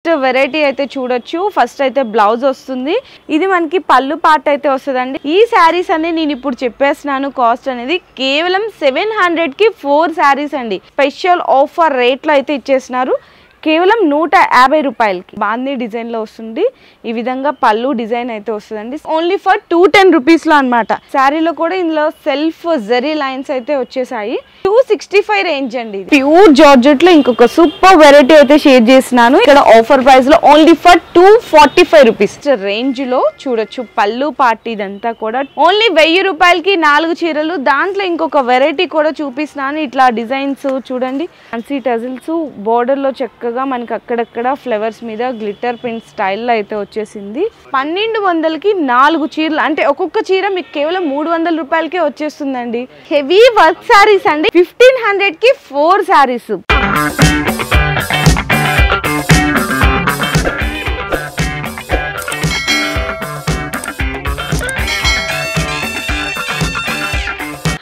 Variety అయితే చూడొచ్చు. First అయితే బ్లౌజ్ వస్తుంది. ఇది మనకి పళ్ళు పార్ట్ అయితే వస్తుందండి. ఈ శారీస్ అన్ని నేను ఇప్పుడు చెప్పేస్తున్నాను. కాస్ట్ అనేది కేవలం 700 కి 4 శారీస్ అండి. స్పెషల్ ఆఫర్ రేట్లో అయితే ఇచ్చేస్తున్నారు. కేవలం 150 రూపాయలకి బాందీ డిజైన్ లో వస్తుంది. ఈ విధంగా పళ్ళు డిజైన్ అయితే వస్తుందండి. ఓన్లీ ఫర్ 210 రూపీస్ లో అనమాట. శారీలో కూడా ఇందులో సెల్ఫ్ జరీ లైన్స్ అయితే వచ్చేసాయి. 265 రేంజ్ అండి. ప్యూర్ జార్జెట్ లో ఇంకొక సూపర్ వెరైటీ అయితే షేర్ చేస్తున్నాను. ఇక్కడ ఆఫర్ ప్రైస్ లో ఓన్లీ ఫర్ 245 రూపీస్ రేంజ్ లో చూడొచ్చు. పళ్ళు పార్టీ ఇదంతా కూడా ఓన్లీ 1000 రూపాయలకి 4 చీరలు. దాంట్లో ఇంకొక వెరైటీ కూడా చూపిస్తున్నాను. ఇట్లా డిజైన్స్ చూడండి. ఫ్యాన్సీ టజిల్స్ బోర్డర్ లో చక్కగా మనకి అక్కడక్కడ ఫ్లవర్స్ మీద గ్లిటర్ ప్రింట్ స్టైల్లో అయితే వచ్చేసింది. 1200కి 4 చీరలు, అంటే ఒక్కొక్క చీర మీకు కేవలం 300 రూపాయలకే వచ్చేస్తుందండి. హెవీ వర్క్ శారీస్ అండి. 1500కి 4 saris.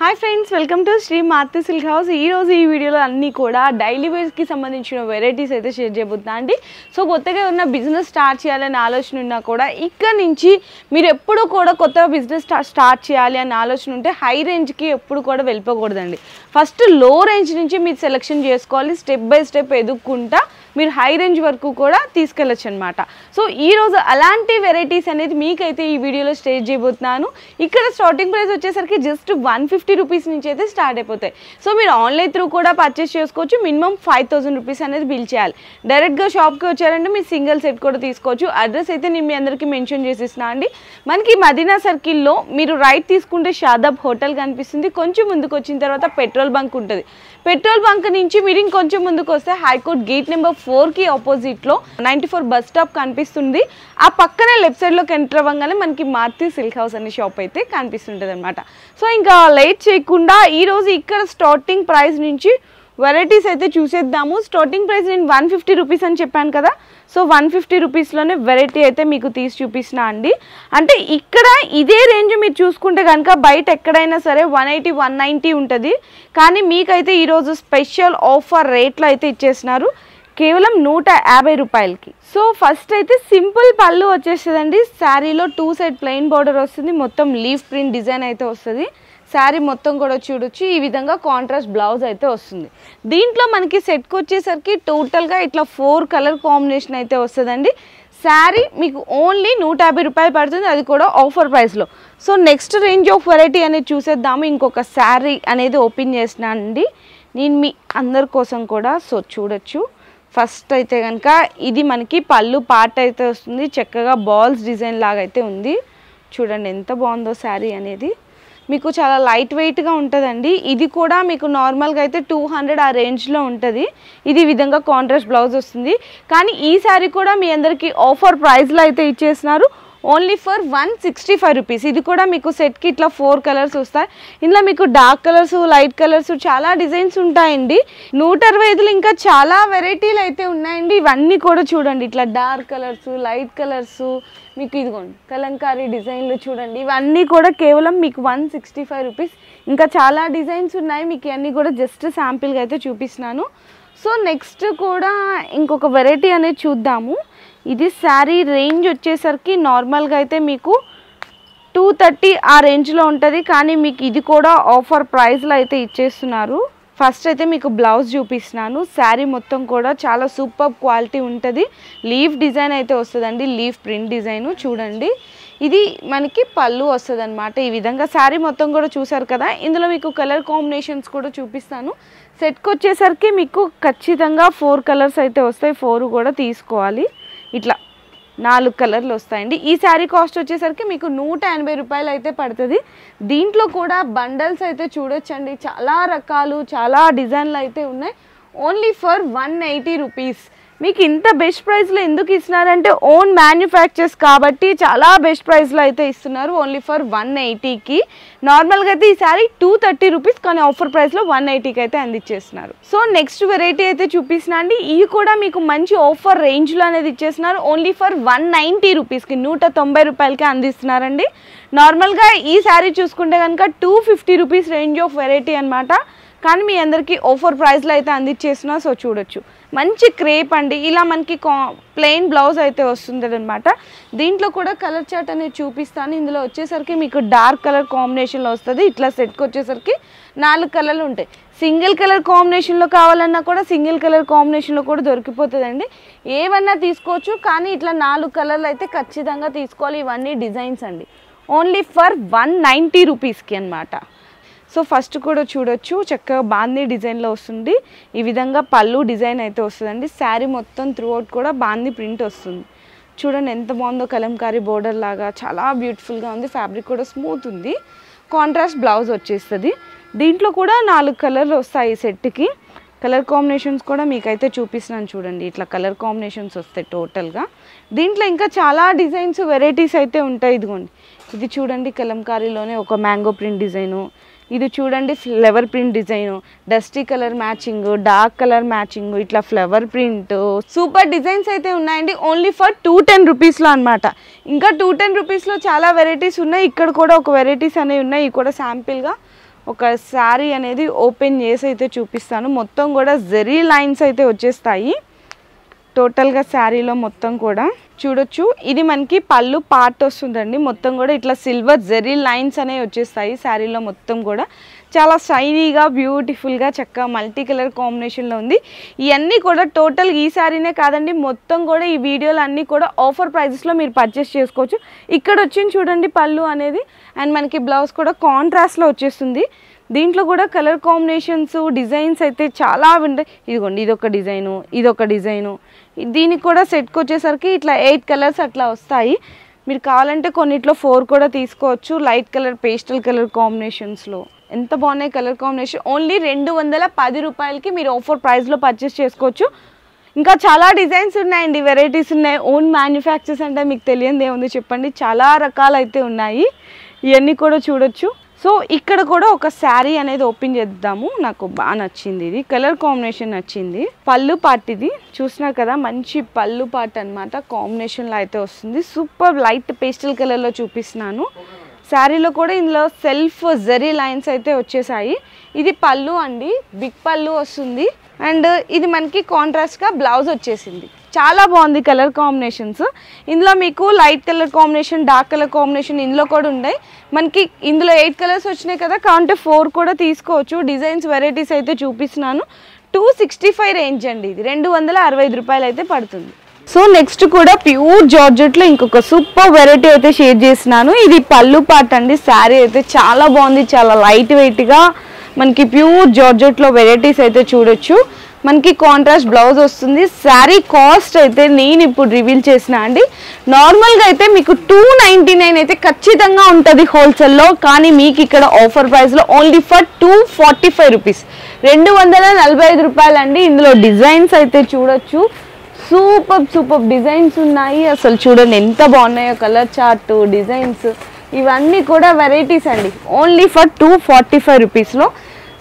Hi friends, welcome to Shri Maruti silk house. ఈరోజు ఈ వీడియోలో అన్నీ కూడా డైలీ వేర్స్కి సంబంధించిన వెరైటీస్ అయితే షేర్ చేయబోతున్నా అండి. సో కొత్తగా ఉన్న బిజినెస్ స్టార్ట్ చేయాలనే ఆలోచన ఉన్నా కూడా ఇక్కడ నుంచి మీరు ఎప్పుడు కూడా కొత్త బిజినెస్ స్టార్ట్ చేయాలి అనే ఆలోచన ఉంటే హై రేంజ్కి ఎప్పుడు కూడా వెళ్ళిపోకూడదండి. ఫస్ట్ లో రేంజ్ నుంచి మీరు సెలెక్షన్ చేసుకోవాలి. స్టెప్ బై స్టెప్ ఎదుక్కుంటా మీరు హై రేంజ్ వరకు కూడా తీసుకెళ్ళచ్చు అనమాట. సో ఈరోజు అలాంటి వెరైటీస్ అనేది మీకైతే ఈ వీడియోలో షేర్ చేయబోతున్నాను. ఇక్కడ స్టార్టింగ్ ప్రైస్ వచ్చేసరికి జస్ట్ 150 రూపీస్ నుంచి అయితే స్టార్ట్ అయిపోతాయి. సో మీరు ఆన్లైన్ త్రూ కూడా పర్చేస్ చేసుకోవచ్చు. మినిమం 5000 రూపీస్ అనేది బిల్ చేయాలి. డైరెక్ట్గా షాప్కి వచ్చారంటే మీరు సింగిల్ సెట్ కూడా తీసుకోవచ్చు. అడ్రస్ అయితే నేను మీ అందరికీ మెన్షన్ చేసేస్తున్నా అండి. మనకి మదీనా సర్కిల్లో మీరు రైట్ తీసుకుంటే షాదాబ్ హోటల్ కనిపిస్తుంది. కొంచెం ముందుకు వచ్చిన తర్వాత పెట్రోల్ బంక్ ఉంటుంది. పెట్రోల్ బంక్ నుంచి మీరు ఇంకొంచెం ముందుకు వస్తే హైకోర్ట్ గేట్ నెంబర్ 4కి ఆపోజిట్లో 94 బస్ స్టాప్ కనిపిస్తుంది. ఆ పక్కనే లెఫ్ట్ సైడ్లోకి ఎంటర్ అవ్వగానే మనకి మారుతి సిల్క్ హౌస్ అనే షాప్ అయితే కనిపిస్తుంటుంది అనమాట. సో ఇంకా లేట్ చేయకుండా ఈరోజు ఇక్కడ స్టార్టింగ్ ప్రైస్ నుంచి వెరైటీస్ అయితే చూసేద్దాము. స్టార్టింగ్ ప్రైస్ నేను 150 రూపీస్ అని చెప్పాను కదా. సో 150 రూపీస్లోనే వెరైటీ అయితే మీకు తీసి చూపిస్తున్నా అండి. అంటే ఇక్కడ ఇదే రేంజ్ మీరు చూసుకుంటే కనుక బయట ఎక్కడైనా సరే 180, 190 ఉంటుంది. కానీ మీకైతే ఈరోజు స్పెషల్ ఆఫర్ రేట్లో అయితే ఇచ్చేస్తున్నారు. కేవలం 150 రూపాయలకి. సో ఫస్ట్ అయితే సింపుల్ పళ్ళు వచ్చేస్తుందండి. శారీలో 2 సైడ్ ప్లెయిన్ బార్డర్ వస్తుంది. మొత్తం లీఫ్ ప్రింట్ డిజైన్ అయితే వస్తుంది. శారీ మొత్తం కూడా చూడొచ్చు. ఈ విధంగా కాంట్రాస్ట్ బ్లౌజ్ అయితే వస్తుంది. దీంట్లో మనకి సెట్కి వచ్చేసరికి టోటల్గా ఇట్లా 4 కలర్ కాంబినేషన్ అయితే వస్తుందండి. శారీ మీకు ఓన్లీ 150 రూపాయలు పడుతుంది. అది కూడా ఆఫర్ ప్రైస్లో. So next range of variety అనేది చూసేద్దాము. ఇంకొక శారీ అనేది ఓపెన్ చేసినానండి నేను మీ అందరి కోసం కూడా. సో చూడొచ్చు. ఫస్ట్ అయితే కనుక ఇది మనకి పళ్ళు పార్ట్ అయితే వస్తుంది. చక్కగా బాల్స్ డిజైన్ లాగా అయితే ఉంది. చూడండి ఎంత బాగుందో శారీ అనేది. మీకు చాలా లైట్ వెయిట్గా ఉంటుందండి. ఇది కూడా మీకు నార్మల్గా అయితే 200 ఆ రేంజ్లో ఉంటుంది. ఇది విధంగా కాంట్రాస్ట్ బ్లౌజ్ వస్తుంది. కానీ ఈ శారీ కూడా మీ అందరికీ ఆఫర్ ప్రైస్లో అయితే ఇచ్చేస్తున్నారు. Only for 165 rupees. ఇది కూడా మీకు సెట్కి ఇట్లా 4 కలర్స్ వస్తాయి. ఇందులో మీకు డార్క్ కలర్స్, లైట్ కలర్స్ చాలా డిజైన్స్ ఉంటాయండి. 165లో ఇంకా చాలా వెరైటీలు అయితే ఉన్నాయండి. ఇవన్నీ కూడా చూడండి. ఇట్లా డార్క్ కలర్స్, లైట్ కలర్స్, మీకు ఇదిగోండి కలంకారీ డిజైన్లు చూడండి. ఇవన్నీ కూడా కేవలం మీకు 165 రూపీస్. ఇంకా చాలా డిజైన్స్ ఉన్నాయి. మీకు అన్నీ కూడా జస్ట్ శాంపిల్గా అయితే చూపిస్తున్నాను. సో నెక్స్ట్ కూడా ఇంకొక వెరైటీ అనేది చూద్దాము. ఇది శారీ రేంజ్ వచ్చేసరికి నార్మల్గా అయితే మీకు 230 ఆ రేంజ్లో ఉంటుంది. కానీ మీకు ఇది కూడా ఆఫర్ ప్రైస్లో అయితే ఇచ్చేస్తున్నారు. ఫస్ట్ అయితే మీకు బ్లౌజ్ చూపిస్తున్నాను. శారీ మొత్తం కూడా చాలా సూపర్ క్వాలిటీ ఉంటుంది. లీఫ్ డిజైన్ అయితే వస్తుందండి. లీఫ్ ప్రింట్ డిజైన్ చూడండి. ఇది మనకి పళ్ళు వస్తుంది అనమాట. ఈ విధంగా శారీ మొత్తం కూడా చూసారు కదా. ఇందులో మీకు కలర్ కాంబినేషన్స్ కూడా చూపిస్తాను. సెట్కి వచ్చేసరికి మీకు ఖచ్చితంగా 4 కలర్స్ అయితే వస్తాయి. 4 కూడా తీసుకోవాలి. ఇట్లా 4 కలర్లు వస్తాయండి. ఈ శారీ కాస్ట్ వచ్చేసరికి మీకు 180 రూపాయలు అయితే పడుతుంది. దీంట్లో కూడా బండల్స్ అయితే చూడొచ్చండి. చాలా రకాలు, చాలా డిజైన్లు అయితే ఉన్నాయి. Only for 180 rupees. మీకు ఇంత బెస్ట్ ప్రైస్లో ఎందుకు ఇస్తున్నారంటే ఓన్ మ్యానుఫ్యాక్చర్స్ కాబట్టి చాలా బెస్ట్ ప్రైస్లో అయితే ఇస్తున్నారు. ఓన్లీ ఫర్ 180కి. నార్మల్గా అయితే ఈ శారీ 230 రూపీస్, కానీ ఆఫర్ ప్రైస్లో 180కి అయితే అందించేస్తున్నారు. సో నెక్స్ట్ వెరైటీ అయితే చూపిస్తున్నా అండి. ఇవి కూడా మీకు మంచి ఆఫర్ రేంజ్లో అనేది ఇచ్చేస్తున్నారు. ఓన్లీ ఫర్ 190 రూపీస్కి 190 రూపాయలకి అందిస్తున్నారండి. నార్మల్గా ఈ శారీ చూసుకుంటే కనుక 250 రూపీస్ రేంజ్ ఆఫ్ వెరైటీ అనమాట. కానీ మీ అందరికీ ఆఫర్ ప్రైస్లో అయితే అందించేస్తున్నా. సో చూడొచ్చు మంచి క్రేప్ అండి. ఇలా మనకి ప్లెయిన్ బ్లౌజ్ అయితే వస్తుంది అనమాట. దీంట్లో కూడా కలర్ చార్ట్ అనేది చూపిస్తాను. ఇందులో వచ్చేసరికి మీకు డార్క్ కలర్ కాంబినేషన్లో వస్తుంది. ఇట్లా సెట్కి వచ్చేసరికి 4 కలర్లు ఉంటాయి. సింగిల్ కలర్ కాంబినేషన్లో కావాలన్నా కూడా సింగిల్ కలర్ కాంబినేషన్లో కూడా దొరికిపోతుందండి. ఏమన్నా తీసుకోవచ్చు, కానీ ఇట్లా 4 కలర్లు అయితే ఖచ్చితంగా తీసుకోవాలి. ఇవన్నీ డిజైన్స్ అండి. ఓన్లీ ఫర్ 190 రూపీస్కి అనమాట. సో ఫస్ట్ కూడా చూడొచ్చు చక్కగా బాందీ డిజైన్లో వస్తుంది. ఈ విధంగా పళ్ళు డిజైన్ అయితే వస్తుందండి. శారీ మొత్తం త్రూ అవుట్ కూడా బాందీ ప్రింట్ వస్తుంది. చూడండి ఎంత బాగుందో, కలంకారీ బోర్డర్ లాగా చాలా బ్యూటిఫుల్గా ఉంది. ఫ్యాబ్రిక్ కూడా స్మూత్ ఉంది. కాంట్రాస్ట్ బ్లౌజ్ వచ్చేస్తుంది. దీంట్లో కూడా 4 కలర్లు వస్తాయి సెట్కి. కలర్ కాంబినేషన్స్ కూడా మీకైతే చూపిస్తున్నాను చూడండి. ఇట్లా కలర్ కాంబినేషన్స్ వస్తాయి టోటల్గా. దీంట్లో ఇంకా చాలా డిజైన్స్ వెరైటీస్ అయితే ఉంటాయి. ఇదిగోండి, ఇది చూడండి కలంకారీలోనే ఒక మ్యాంగో ప్రింట్ డిజైను. ఇది చూడండి flower print design, dusty colour matching, dark colour matching, ఇట్లా ఫ్లవర్ ప్రింట్, సూపర్ డిజైన్స్ అయితే ఉన్నాయండి. ఓన్లీ ఫర్ 210 రూపీస్లో అనమాట. ఇంకా 210 రూపీస్లో చాలా వెరైటీస్ ఉన్నాయి. ఇక్కడ కూడా ఒక వెరైటీస్ అనేవి ఉన్నాయి. ఇవి కూడా శాంపిల్గా ఒక శారీ అనేది ఓపెన్ చేసి అయితే చూపిస్తాను. మొత్తం కూడా జెరీ లైన్స్ అయితే వచ్చేస్తాయి టోటల్గా శారీలో మొత్తం కూడా చూడొచ్చు. ఇది మనకి పళ్ళు పార్ట్ వస్తుందండి. మొత్తం కూడా ఇట్లా సిల్వర్ జెరీ లైన్స్ అనేవి వచ్చేస్తాయి శారీలో మొత్తం కూడా. చాలా షైనీగా బ్యూటిఫుల్గా చక్కగా మల్టీ కలర్ కాంబినేషన్లో ఉంది. ఇవన్నీ కూడా టోటల్ ఈ శారీనే కాదండి, మొత్తం కూడా ఈ వీడియోలు అన్నీ కూడా ఆఫర్ ప్రైజెస్లో మీరు పర్చేస్ చేసుకోవచ్చు. ఇక్కడ వచ్చింది చూడండి పళ్ళు అనేది, అండ్ మనకి బ్లౌజ్ కూడా కాంట్రాస్ట్లో వచ్చేస్తుంది. దీంట్లో కూడా కలర్ కాంబినేషన్స్ డిజైన్స్ అయితే చాలా ఉంటాయి. ఇదిగోండి ఇదొక డిజైను, ఇదొక డిజైను. దీనికి కూడా సెట్కి వచ్చేసరికి ఇట్లా 8 కలర్స్ అట్లా వస్తాయి. మీరు కావాలంటే కొన్నిట్లో 4 కూడా తీసుకోవచ్చు. లైట్ కలర్ పేస్టల్ కలర్ కాంబినేషన్స్లో ఎంత బాగున్నాయి కలర్ కాంబినేషన్. ఓన్లీ 210 రూపాయలకి మీరు ఆఫర్ ప్రైస్లో పర్చేస్ చేసుకోవచ్చు. ఇంకా చాలా డిజైన్స్ ఉన్నాయండి, వెరైటీస్ ఉన్నాయి. ఓన్ మ్యానుఫ్యాక్చర్స్ అంటే మీకు తెలియదు ఏముంది చెప్పండి, చాలా రకాలు అయితే ఉన్నాయి. ఇవన్నీ కూడా చూడొచ్చు. సో ఇక్కడ కూడా ఒక శారీ అనేది ఓపెన్ చేద్దాము. నాకు బాగా నచ్చింది, ఇది కలర్ కాంబినేషన్ నచ్చింది. పళ్ళు పార్ట్ ఇది చూస్తున్నారు కదా, మంచి పళ్ళు పార్ట్ అనమాట. కాంబినేషన్లో అయితే వస్తుంది. సూపర్ లైట్ పేస్టల్ కలర్లో చూపిస్తున్నాను. శారీలో కూడా ఇందులో సెల్ఫ్ జెరీ లైన్స్ అయితే వచ్చేసాయి. ఇది పళ్ళు అండి, బిగ్ పళ్ళు వస్తుంది. అండ్ ఇది మనకి కాంట్రాస్ట్గా బ్లౌజ్ వచ్చేసింది. చాలా బాగుంది కలర్ కాంబినేషన్స్. ఇందులో మీకు light colour combination, dark colour combination ఇందులో కూడా ఉన్నాయి. మనకి ఇందులో 8 కలర్స్ వచ్చినాయి కదా, కావాలంటే 4 కూడా తీసుకోవచ్చు. డిజైన్స్ వెరైటీస్ అయితే చూపిస్తున్నాను. 265 రేంజ్ అండి. ఇది 265 రూపాయలు అయితే పడుతుంది. సో నెక్స్ట్ కూడా ప్యూర్ జార్జెట్లో ఇంకొక సూపర్ వెరైటీ అయితే షేర్ చేసినాను. ఇది పళ్ళు పార్ట్ అండి. శారీ అయితే చాలా బాగుంది, చాలా లైట్ వెయిట్గా మనకి ప్యూర్ జార్జెట్లో వెరైటీస్ అయితే చూడొచ్చు. మనకి కాంట్రాస్ట్ బ్లౌజ్ వస్తుంది. శారీ కాస్ట్ అయితే నేను ఇప్పుడు రివీల్ చేసిన అండి. నార్మల్గా అయితే మీకు 299 అయితే ఖచ్చితంగా ఉంటుంది హోల్సేల్లో, కానీ మీకు ఇక్కడ ఆఫర్ ప్రైస్లో ఓన్లీ ఫర్ 245 రూపీస్, 245 రూపాయలు అండి. ఇందులో డిజైన్స్ అయితే చూడొచ్చు, సూపర్ డిజైన్స్ ఉన్నాయి. అసలు చూడండి ఎంత బాగున్నాయో, కలర్ చార్ట్ డిజైన్స్ ఇవన్నీ కూడా వెరైటీస్ అండి. ఓన్లీ ఫర్ 245 రూపీస్లో.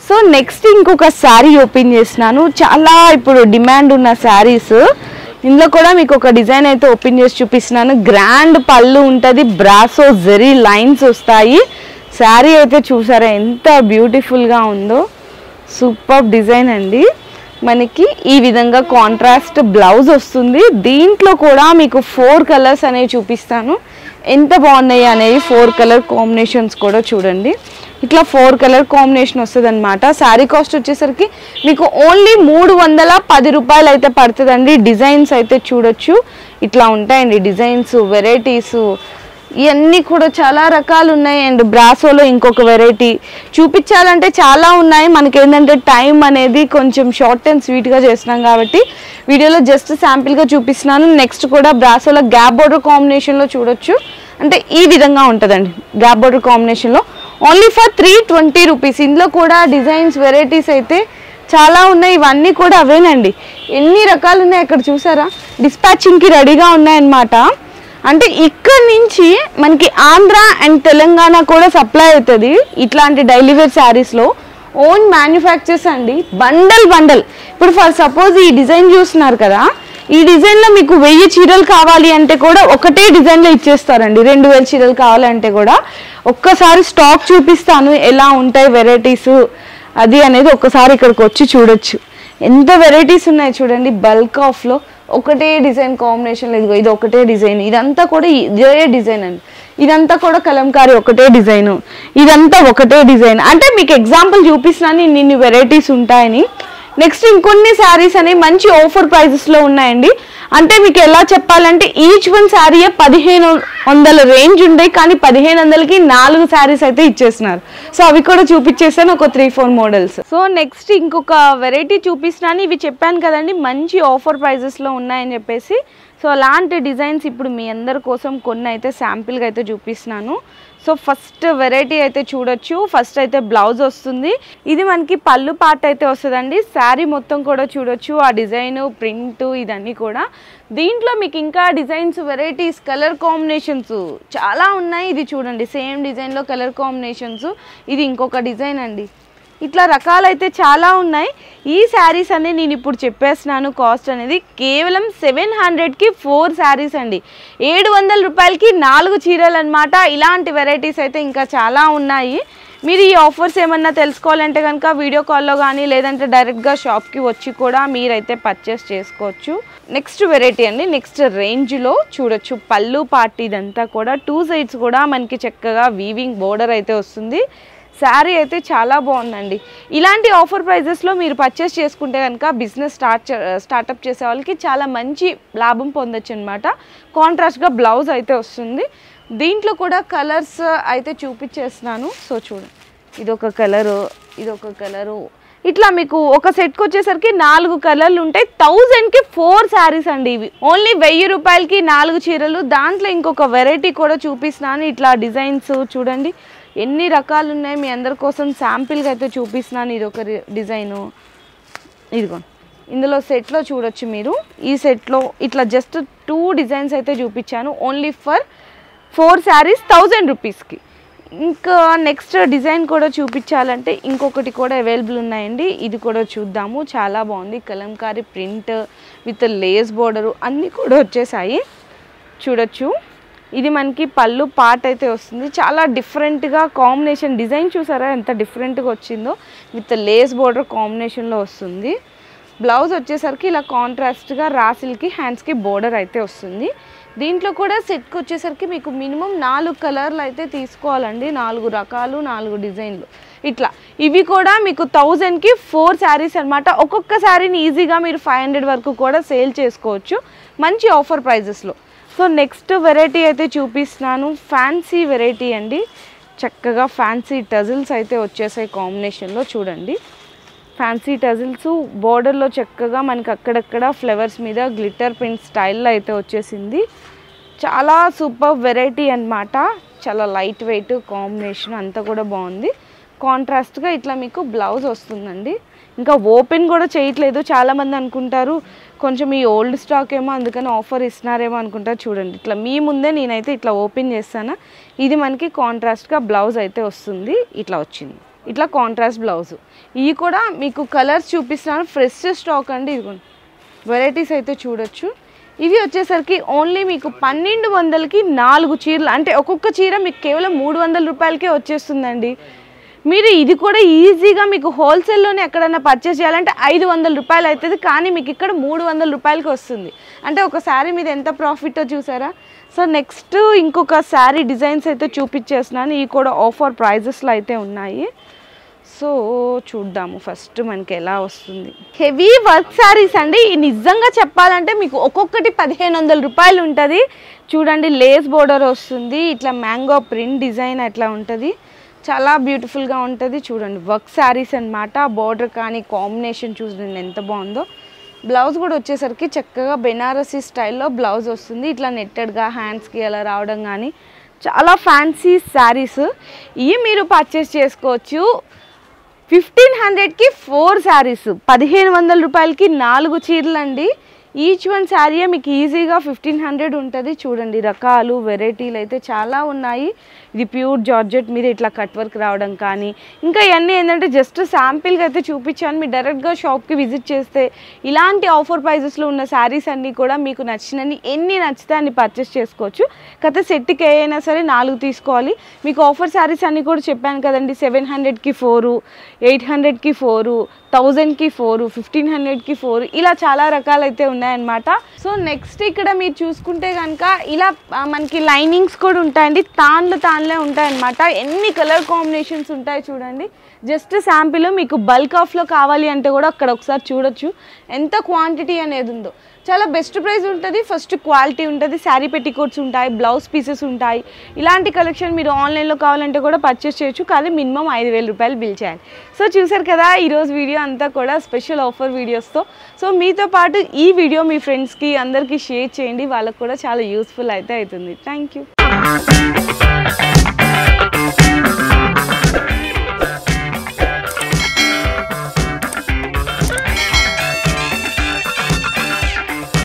సో నెక్స్ట్ ఇంకొక శారీ ఓపెన్ చేసినాను. చాలా ఇప్పుడు డిమాండ్ ఉన్న శారీస్. ఇందులో కూడా మీకు ఒక డిజైన్ అయితే ఓపెన్ చేసి చూపిస్తున్నాను. గ్రాండ్ పళ్ళు ఉంటుంది, బ్రాసో జెరీ లైన్స్ వస్తాయి. శారీ అయితే చూసారా ఎంత బ్యూటిఫుల్గా ఉందో, సూపర్ డిజైన్ అండి. మనకి ఈ విధంగా కాంట్రాస్ట్ బ్లౌజ్ వస్తుంది. దీంట్లో కూడా మీకు 4 కలర్స్ అనేవి చూపిస్తాను, ఎంత బాగున్నాయి అనేవి. 4 కలర్ కాంబినేషన్స్ కూడా చూడండి. ఇట్లా 4 కలర్ కాంబినేషన్ వస్తుంది అనమాట. శారీ కాస్ట్ వచ్చేసరికి మీకు ఓన్లీ 310 రూపాయలు అయితే పడుతుందండి. డిజైన్స్ అయితే చూడొచ్చు, ఇట్లా ఉంటాయండి డిజైన్స్ వెరైటీస్. ఇవన్నీ కూడా చాలా రకాలు ఉన్నాయి. అండ్ బ్రాసోలో ఇంకొక వెరైటీ చూపించాలంటే చాలా ఉన్నాయి. మనకి ఏంటంటే టైం అనేది కొంచెం షార్ట్ అండ్ స్వీట్గా చేస్తున్నాం కాబట్టి వీడియోలో జస్ట్ శాంపిల్గా చూపిస్తున్నాను. నెక్స్ట్ కూడా బ్రాసోలో గ్యాప్ బోర్డర్ కాంబినేషన్లో చూడొచ్చు. అంటే ఈ విధంగా ఉంటుందండి గ్యాప్ బోర్డర్ కాంబినేషన్లో. Only for 320 rupees. ఇందులో కూడా డిజైన్స్ వెరైటీస్ అయితే చాలా ఉన్నాయి. ఇవన్నీ కూడా అవేనండి. ఎన్ని రకాలు ఉన్నాయి అక్కడ చూసారా, డిస్పాచింగ్కి రెడీగా ఉన్నాయన్నమాట. అంటే ఇక్కడ నుంచి మనకి ఆంధ్ర అండ్ తెలంగాణ కూడా సప్లై అవుతుంది ఇట్లాంటి డైలీ వేర్ శారీస్లో. ఓన్ మ్యానుఫ్యాక్చర్స్ అండి. బండల్ ఇప్పుడు ఫర్ సపోజ్ ఈ డిజైన్ చూస్తున్నారు కదా, ఈ డిజైన్లో మీకు 1000 చీరలు కావాలి అంటే కూడా ఒకటే డిజైన్లో ఇచ్చేస్తారండి. 2000 చీరలు కావాలంటే కూడా. ఒక్కసారి స్టాక్ చూపిస్తాను ఎలా ఉంటాయి వెరైటీస్. అది అనేది ఒకసారి ఇక్కడికి వచ్చి చూడొచ్చు. ఎంత వెరైటీస్ ఉన్నాయి చూడండి. బల్క్ ఆఫ్లో ఒకటే డిజైన్ కాంబినేషన్ లేదు, ఇది ఒకటే డిజైన్, ఇదంతా కూడా ఇదే డిజైన్ అండి. ఇదంతా కూడా కలంకారీ ఒకటే డిజైన్, ఇదంతా ఒకటే డిజైన్. అంటే మీకు ఎగ్జాంపుల్ చూపిస్తున్నాను ఇన్ని వెరైటీస్ ఉంటాయని. నెక్స్ట్ ఇంకొన్ని శారీస్ అనేవి మంచి ఆఫర్ ప్రైజెస్లో ఉన్నాయండి. అంటే మీకు ఎలా చెప్పాలంటే ఈచ్ వన్ శారీ 1500 రేంజ్ ఉండే, కానీ 1500కి 4 శారీస్ అయితే ఇచ్చేస్తున్నారు. సో అవి కూడా చూపించేస్తాను, ఒక 3-4 మోడల్స్. సో నెక్స్ట్ ఇంకొక వెరైటీ చూపిస్తున్నాను. ఇవి చెప్పాను కదండి మంచి ఆఫర్ ప్రైజెస్లో ఉన్నాయని చెప్పేసి. సో అలాంటి డిజైన్స్ ఇప్పుడు మీ అందరి కోసం కొన్ని అయితే శాంపిల్గా అయితే చూపిస్తున్నాను. సో ఫస్ట్ వెరైటీ అయితే చూడొచ్చు. ఫస్ట్ అయితే బ్లౌజ్ వస్తుంది. ఇది మనకి పళ్ళు పార్ట్ అయితే వస్తుందండి. శారీ మొత్తం కూడా చూడొచ్చు, ఆ డిజైన్ ప్రింట్ ఇదన్నీ కూడా. దీంట్లో మీకు ఇంకా డిజైన్స్ వెరైటీస్ కలర్ కాంబినేషన్స్ చాలా ఉన్నాయి. ఇది చూడండి సేమ్ డిజైన్లో కలర్ కాంబినేషన్స్. ఇది ఇంకొక డిజైన్ అండి. ఇట్లా రకాలైతే చాలా ఉన్నాయి. ఈ శారీస్ అనే నేను ఇప్పుడు చెప్పేస్తున్నాను. కాస్ట్ అనేది కేవలం 700కి 4 శారీస్ అండి. 700 రూపాయలకి 4 చీరలు అనమాట. ఇలాంటి వెరైటీస్ అయితే ఇంకా చాలా ఉన్నాయి. మీరు ఈ ఆఫర్స్ ఏమన్నా తెలుసుకోవాలంటే కనుక వీడియో కాల్లో కానీ లేదంటే డైరెక్ట్గా షాప్కి వచ్చి కూడా మీరైతే పర్చేస్ చేసుకోవచ్చు. నెక్స్ట్ వెరైటీ అండి. నెక్స్ట్ రేంజ్లో చూడొచ్చు. పళ్ళు పార్ట్ ఇదంతా కూడా 2 సైడ్స్ కూడా మనకి చక్కగా వీవింగ్ బోర్డర్ అయితే వస్తుంది. శారీ అయితే చాలా బాగుందండి. ఇలాంటి ఆఫర్ ప్రైజెస్లో మీరు పర్చేస్ చేసుకుంటే కనుక బిజినెస్ స్టార్టప్ చేసే వాళ్ళకి చాలా మంచి లాభం పొందొచ్చు అనమాట. కాంట్రాస్ట్గా బ్లౌజ్ అయితే వస్తుంది. దీంట్లో కూడా కలర్స్ అయితే చూపించేస్తున్నాను. సో చూడండి, ఇదొక కలరు, ఇదొక కలరు. ఇట్లా మీకు ఒక సెట్కి వచ్చేసరికి 4 కలర్లు ఉంటాయి. 1000కి 4 శారీస్ అండి. ఇవి ఓన్లీ 1000 రూపాయలకి 4 చీరలు. దాంట్లో ఇంకొక వెరైటీ కూడా చూపిస్తున్నాను. ఇట్లా డిజైన్స్ చూడండి ఎన్ని రకాలు ఉన్నాయి. మీ అందరి కోసం శాంపిల్గా అయితే చూపిస్తున్నాను. ఇది ఒక డిజైను, ఇదిగో ఇందులో సెట్లో చూడొచ్చు మీరు. ఈ సెట్లో ఇట్లా జస్ట్ 2 డిజైన్స్ అయితే చూపించాను. ఓన్లీ ఫర్ 4 శారీస్ 1000 రూపీస్కి. ఇంకా నెక్స్ట్ డిజైన్ కూడా చూపించాలంటే ఇంకొకటి కూడా అవైలబుల్ ఉన్నాయండి. ఇది కూడా చూద్దాము. చాలా బాగుంది. Kalamkari print with lace border అన్నీ కూడా వచ్చేసాయి. చూడొచ్చు. ఇది మనకి పళ్ళు పార్ట్ అయితే వస్తుంది. చాలా డిఫరెంట్గా కాంబినేషన్ డిజైన్ చూసారా ఎంత డిఫరెంట్గా వచ్చిందో. విత్ లేస్ బోర్డర్ కాంబినేషన్లో వస్తుంది. బ్లౌజ్ వచ్చేసరికి ఇలా కాంట్రాస్ట్గా రాసిల్కి హ్యాండ్స్కి బోర్డర్ అయితే వస్తుంది. దీంట్లో కూడా సెట్కి వచ్చేసరికి మీకు మినిమం 4 కలర్లు అయితే తీసుకోవాలండి. 4 రకాలు 4 డిజైన్లు ఇట్లా. ఇవి కూడా మీకు 1000కి 4 శారీస్ అనమాట. ఒక్కొక్క శారీని ఈజీగా మీరు 500 వరకు కూడా సేల్ చేసుకోవచ్చు మంచి ఆఫర్ ప్రైజెస్లో. సో నెక్స్ట్ వెరైటీ అయితే చూపిస్తున్నాను. ఫ్యాన్సీ వెరైటీ అండి. చక్కగా ఫ్యాన్సీ టజిల్స్ అయితే వచ్చేసాయి కాంబినేషన్లో. చూడండి ఫ్యాన్సీ టజిల్స్ బోర్డర్లో చక్కగా మనకి అక్కడక్కడ ఫ్లవర్స్ మీద గ్లిటర్ ప్రింట్ స్టైల్లో అయితే వచ్చేసింది. చాలా సూపర్ వెరైటీ అనమాట. చాలా లైట్ వెయిట్ కాంబినేషన్ అంతా కూడా బాగుంది. కాంట్రాస్ట్గా ఇట్లా మీకు బ్లౌజ్ వస్తుందండి. ఇంకా ఓపెన్ కూడా చేయట్లేదు. చాలామంది అనుకుంటారు కొంచెం ఈ ఓల్డ్ స్టాక్ ఏమో అందుకని ఆఫర్ ఇస్తున్నారేమో అనుకుంటారు. చూడండి ఇట్లా మీ ముందే నేనైతే ఇట్లా ఓపెన్ చేస్తాను. ఇది మనకి కాంట్రాస్ట్గా బ్లౌజ్ అయితే వస్తుంది. ఇట్లా వచ్చింది. ఇట్లా కాంట్రాస్ట్ బ్లౌజ్. ఇవి కూడా మీకు కలర్స్ చూపిస్తున్నాను. ఫ్రెష్ స్టాక్ అండి. ఇదిగోండి వెరైటీస్ అయితే చూడొచ్చు. ఇవి వచ్చేసరికి ఓన్లీ మీకు 1200కి 4 చీరలు. అంటే ఒక్కొక్క చీర మీకు కేవలం 300 రూపాయలకే వచ్చేస్తుందండి. మీరు ఇది కూడా ఈజీగా మీకు హోల్సేల్లోనే ఎక్కడైనా పర్చేస్ చేయాలంటే 500 రూపాయలు అవుతుంది. కానీ మీకు ఇక్కడ 300 రూపాయలకి వస్తుంది. అంటే ఒక శారీ మీద ఎంత ప్రాఫిటో చూసారా. సో నెక్స్ట్ ఇంకొక శారీ డిజైన్స్ అయితే చూపించేస్తున్నాను. ఇవి కూడా ఆఫర్ ప్రైజెస్లో అయితే ఉన్నాయి. సో చూద్దాము ఫస్ట్ మనకి ఎలా వస్తుంది. హెవీ వర్క్ శారీస్ అండి. నిజంగా చెప్పాలంటే మీకు ఒక్కొక్కటి 1500 రూపాయలు ఉంటుంది. చూడండి లేస్ బోర్డర్ వస్తుంది. ఇట్లా మ్యాంగో ప్రింట్ డిజైన్ అట్లా ఉంటుంది. చాలా బ్యూటిఫుల్గా ఉంటుంది. చూడండి వర్క్ శారీస్ అనమాట. బార్డర్ కానీ కాంబినేషన్ చూడండి ఎంత బాగుందో. బ్లౌజ్ కూడా వచ్చేసరికి చక్కగా బెనారసీ స్టైల్లో బ్లౌజ్ వస్తుంది. ఇట్లా నెట్టెడ్గా హ్యాండ్స్కి అలా రావడం కానీ చాలా ఫ్యాన్సీ శారీస్. ఇవి మీరు పర్చేస్ చేసుకోవచ్చు. 1500కి 4 శారీస్, 1500 రూపాయలకి 4 చీరలు అండి. ఈచ్ వన్ శారీ మీకు ఈజీగా 1500 ఉంటుంది. చూడండి రకాలు వెరైటీలు అయితే చాలా ఉన్నాయి. ఇది ప్యూర్ జార్జెట్ మీద ఇట్లా కట్ వర్క్ రావడం కానీ, ఇంకా ఇవన్నీ ఏంటంటే జస్ట్ శాంపిల్గా అయితే చూపించాను. మీరు డైరెక్ట్గా షాప్కి విజిట్ చేస్తే ఇలాంటి ఆఫర్ ప్రైజెస్లో ఉన్న శారీస్ అన్నీ కూడా మీకు నచ్చినన్ని ఎన్ని నచ్చితే అన్ని పర్చేస్ చేసుకోవచ్చు. కాకపోతే సెట్కి అయినా సరే 4 తీసుకోవాలి. మీకు ఆఫర్ శారీస్ అన్నీ కూడా చెప్పాను కదండి, 700కి 4, 800కి 4, 1000కి 4, 1500కి 4, ఇలా చాలా రకాలైతే ఉన్నాయన్నమాట. సో నెక్స్ట్ ఇక్కడ మీరు చూసుకుంటే కనుక ఇలా మనకి లైనింగ్స్ కూడా ఉంటాయండి. తాన్లే ఉంటాయన్నమాట. ఎన్ని కలర్ కాంబినేషన్స్ ఉంటాయి చూడండి. జస్ట్ శాంపిల్ మీకు బల్క్ ఆఫ్లో కావాలి అంటే కూడా అక్కడ ఒకసారి చూడొచ్చు ఎంత క్వాంటిటీ అనేది ఉందో. చాలా బెస్ట్ ప్రైస్ ఉంటుంది. ఫస్ట్ క్వాలిటీ ఉంటుంది. శారీ పెట్టికోట్స్ ఉంటాయి, బ్లౌజ్ పీసెస్ ఉంటాయి. ఇలాంటి కలెక్షన్ మీరు ఆన్లైన్లో కావాలంటే కూడా పర్చేస్ చేయొచ్చు, కానీ మినిమం 5000 రూపాయలు బిల్ చేయాలి. సో చూసారు కదా ఈరోజు వీడియో అంతా కూడా స్పెషల్ ఆఫర్ వీడియోస్తో. సో మీతో పాటు ఈ వీడియో మీ ఫ్రెండ్స్కి అందరికీ షేర్ చేయండి, వాళ్ళకు కూడా చాలా యూస్ఫుల్ అయితే అవుతుంది. Thank you.